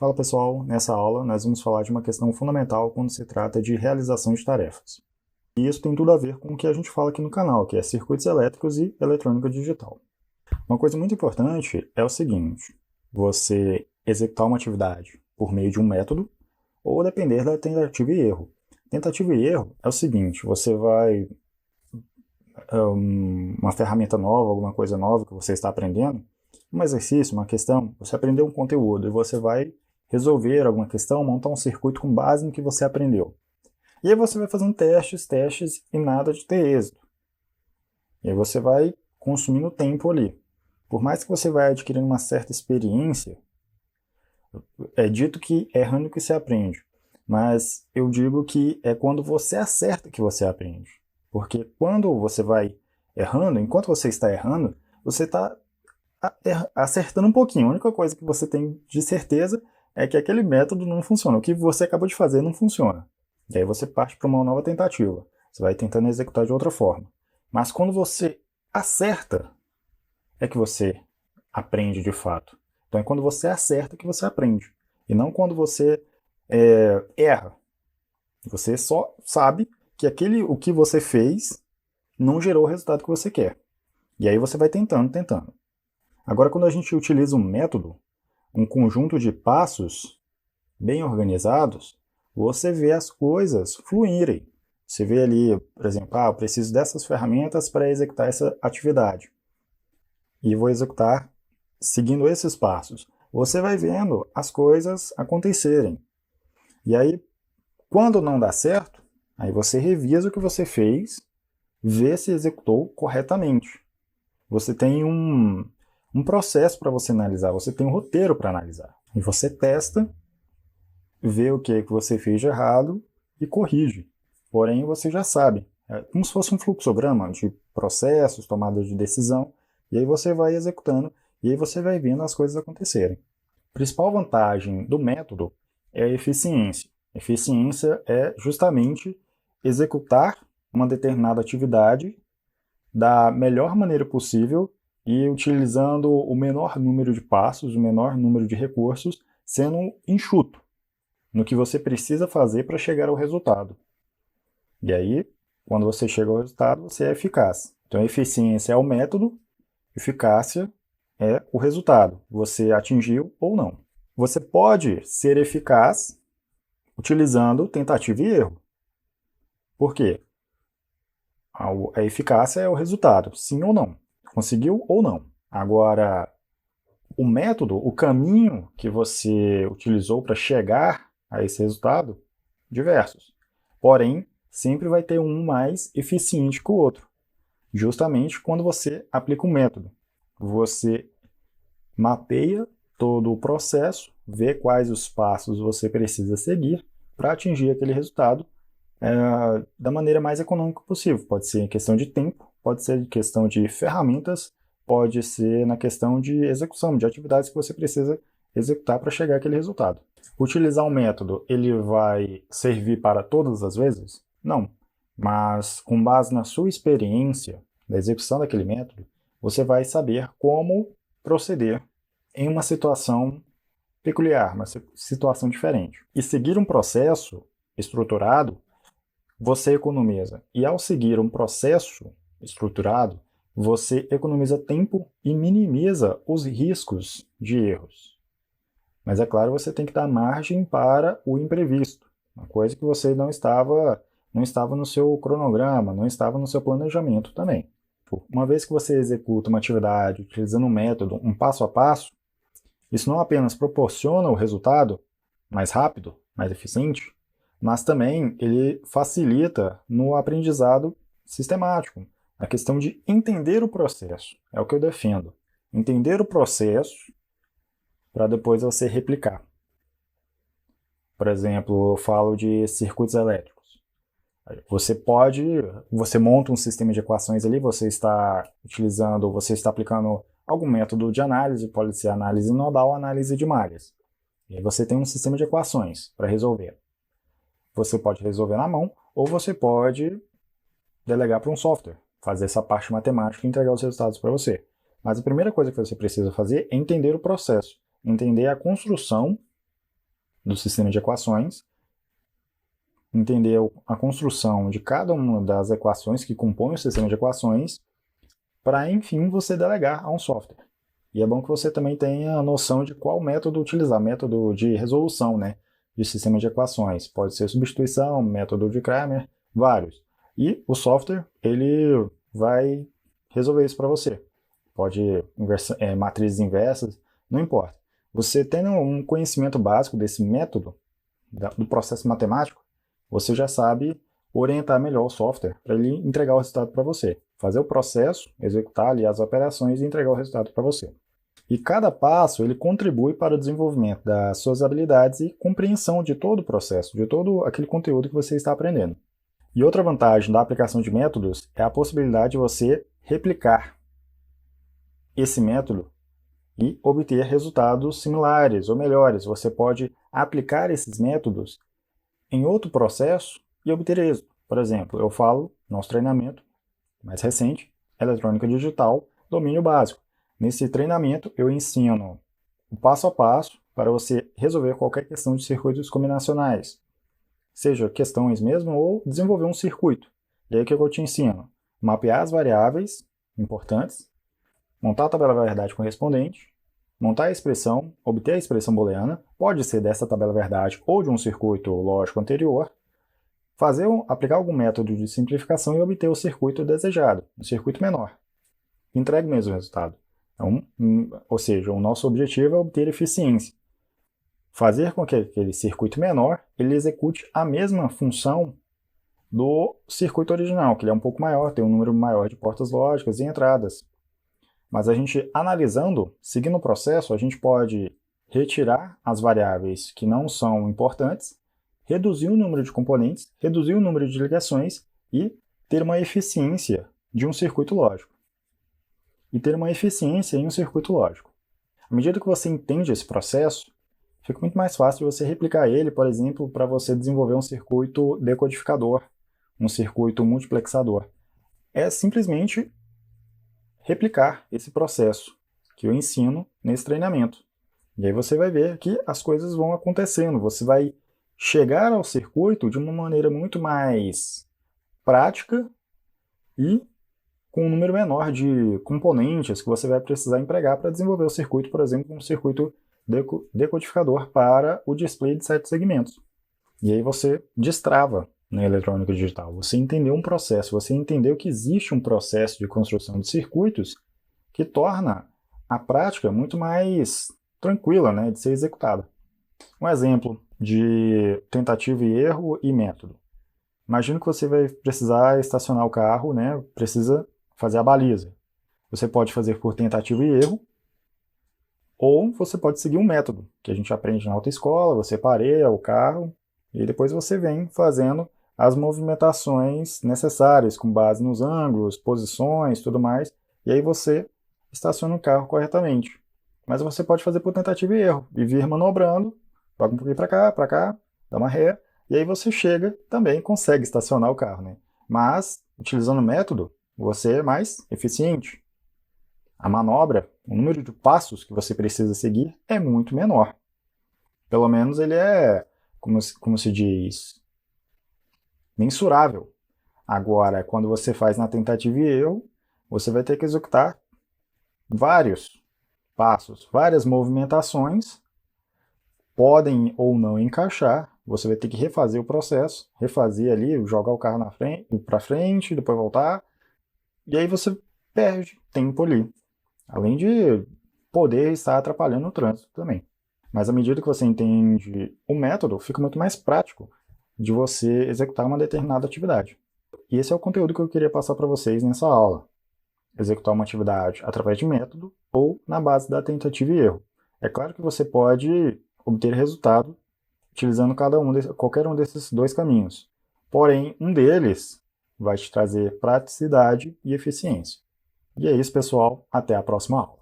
Fala pessoal, nessa aula nós vamos falar de uma questão fundamental quando se trata de realização de tarefas. E isso tem tudo a ver com o que a gente fala aqui no canal, que é circuitos elétricos e eletrônica digital. Uma coisa muito importante é o seguinte: você executar uma atividade por meio de um método ou depender da tentativa e erro. Tentativa e erro é o seguinte: você vai uma ferramenta nova, alguma coisa nova que você está aprendendo, um exercício, uma questão, você aprendeu um conteúdo e você vai resolver alguma questão, montar um circuito com base no que você aprendeu. E aí você vai fazendo testes e nada de ter êxito. E aí você vai consumindo tempo ali. Por mais que você vai adquirindo uma certa experiência, é dito que é errando que se aprende. Mas eu digo que é quando você acerta que você aprende. Porque quando você vai errando, enquanto você está errando, você está acertando um pouquinho. A única coisa que você tem de certeza é que aquele método não funciona. O que você acabou de fazer não funciona. E aí você parte para uma nova tentativa. Você vai tentando executar de outra forma. Mas quando você acerta, é que você aprende de fato. Então é quando você acerta que você aprende. E não quando você erra. Você só sabe que o que você fez não gerou o resultado que você quer. E aí você vai tentando. Agora, quando a gente utiliza um método, um conjunto de passos bem organizados, você vê as coisas fluírem. Você vê ali, por exemplo, eu preciso dessas ferramentas para executar essa atividade. E vou executar seguindo esses passos. Você vai vendo as coisas acontecerem. E aí, quando não dá certo, aí você revisa o que você fez, vê se executou corretamente. Você tem um processo para você analisar, você tem um roteiro para analisar. E você testa, vê o que você fez de errado e corrige. Porém, você já sabe. É como se fosse um fluxograma de processos, tomada de decisão, e aí você vai executando, e aí você vai vendo as coisas acontecerem. A principal vantagem do método é a eficiência. Eficiência é justamente executar uma determinada atividade da melhor maneira possível e utilizando o menor número de passos, o menor número de recursos, sendo enxuto no que você precisa fazer para chegar ao resultado. E aí, quando você chega ao resultado, você é eficaz. Então, a eficiência é o método, eficácia é o resultado. Você atingiu ou não. Você pode ser eficaz utilizando tentativa e erro. Por quê? A eficácia é o resultado, sim ou não. Conseguiu ou não. Agora, o método, o caminho que você utilizou para chegar a esse resultado, diversos. Porém, sempre vai ter um mais eficiente que o outro. Justamente quando você aplica um método. Você mapeia todo o processo, vê quais os passos você precisa seguir para atingir aquele resultado da maneira mais econômica possível. Pode ser em questão de tempo, pode ser em questão de ferramentas, pode ser na questão de execução, de atividades que você precisa executar para chegar àquele resultado. Utilizar um método, ele vai servir para todas as vezes? Não. Mas com base na sua experiência da execução daquele método, você vai saber como proceder em uma situação peculiar, uma situação diferente. E seguir um processo estruturado, você economiza. E ao seguir um processo estruturado, você economiza tempo e minimiza os riscos de erros. Mas é claro, você tem que dar margem para o imprevisto, uma coisa que você não estava no seu cronograma, não estava no seu planejamento também. Uma vez que você executa uma atividade utilizando um método, um passo a passo, isso não apenas proporciona o resultado mais rápido, mais eficiente, mas também ele facilita no aprendizado sistemático, a questão de entender o processo. É o que eu defendo. Entender o processo para depois você replicar. Por exemplo, eu falo de circuitos elétricos. Você monta um sistema de equações ali, você está aplicando algum método de análise, pode ser análise nodal, análise de malhas. E aí você tem um sistema de equações para resolver. Você pode resolver na mão, ou você pode delegar para um software, fazer essa parte matemática e entregar os resultados para você. Mas a primeira coisa que você precisa fazer é entender o processo, entender a construção do sistema de equações, entender a construção de cada uma das equações que compõem o sistema de equações, para, enfim, você delegar a um software. E é bom que você também tenha a noção de qual método utilizar, método de resolução, né, de sistema de equações. Pode ser substituição, método de Cramer, vários. E o software, ele vai resolver isso para você. Pode matrizes inversas, não importa. Você tendo um conhecimento básico desse método, do processo matemático, você já sabe orientar melhor o software para ele entregar o resultado para você. Fazer o processo, executar ali as operações e entregar o resultado para você. E cada passo ele contribui para o desenvolvimento das suas habilidades e compreensão de todo o processo, de todo aquele conteúdo que você está aprendendo. E outra vantagem da aplicação de métodos é a possibilidade de você replicar esse método e obter resultados similares ou melhores. Você pode aplicar esses métodos em outro processo e obter êxito. Por exemplo, eu falo, nosso treinamento mais recente, eletrônica digital, domínio básico. Nesse treinamento, eu ensino o passo a passo para você resolver qualquer questão de circuitos combinacionais, seja questões mesmo ou desenvolver um circuito. E aí o que eu te ensino? Mapear as variáveis importantes, montar a tabela verdade correspondente, montar a expressão, obter a expressão booleana, pode ser dessa tabela verdade ou de um circuito lógico anterior, aplicar algum método de simplificação e obter o circuito desejado, um circuito menor. Entrega o mesmo resultado. Então, ou seja, o nosso objetivo é obter eficiência. Fazer com que aquele circuito menor ele execute a mesma função do circuito original, que ele é um pouco maior, tem um número maior de portas lógicas e entradas. Mas a gente analisando, seguindo o processo, a gente pode retirar as variáveis que não são importantes, reduzir o número de componentes, reduzir o número de ligações e ter uma eficiência de um circuito lógico. À medida que você entende esse processo, fica muito mais fácil você replicar ele, por exemplo, para você desenvolver um circuito decodificador, um circuito multiplexador. É simplesmente replicar esse processo que eu ensino nesse treinamento. E aí você vai ver que as coisas vão acontecendo, você vai chegar ao circuito de uma maneira muito mais prática e com um número menor de componentes que você vai precisar empregar para desenvolver o circuito, por exemplo, um circuito decodificador para o display de 7 segmentos. E aí você destrava na eletrônica digital. Você entendeu um processo, você entendeu que existe um processo de construção de circuitos que torna a prática muito mais tranquila, né, de ser executada. Um exemplo de tentativa e erro e método. Imagina que você vai precisar estacionar o carro, né, precisa fazer a baliza. Você pode fazer por tentativa e erro, ou você pode seguir um método que a gente aprende na autoescola, você pareia o carro e depois você vem fazendo as movimentações necessárias com base nos ângulos, posições, tudo mais, e aí você estaciona o carro corretamente. Mas você pode fazer por tentativa e erro, e vir manobrando, joga um pouquinho para cá, dá uma ré, e aí você chega também consegue estacionar o carro, né? Mas, utilizando o método, você é mais eficiente. A manobra, o número de passos que você precisa seguir é muito menor. Pelo menos ele é, como se diz, mensurável. Agora, quando você faz na tentativa e erro, você vai ter que executar vários passos, várias movimentações, podem ou não encaixar, você vai ter que refazer o processo, refazer ali, jogar o carro para frente, depois voltar, e aí você perde tempo ali, além de poder estar atrapalhando o trânsito também. Mas à medida que você entende o método, fica muito mais prático de você executar uma determinada atividade. E esse é o conteúdo que eu queria passar para vocês nessa aula. Executar uma atividade através de método ou na base da tentativa e erro. É claro que você pode obter resultado utilizando qualquer um desses dois caminhos. Porém, um deles vai te trazer praticidade e eficiência. E é isso, pessoal. Até a próxima aula.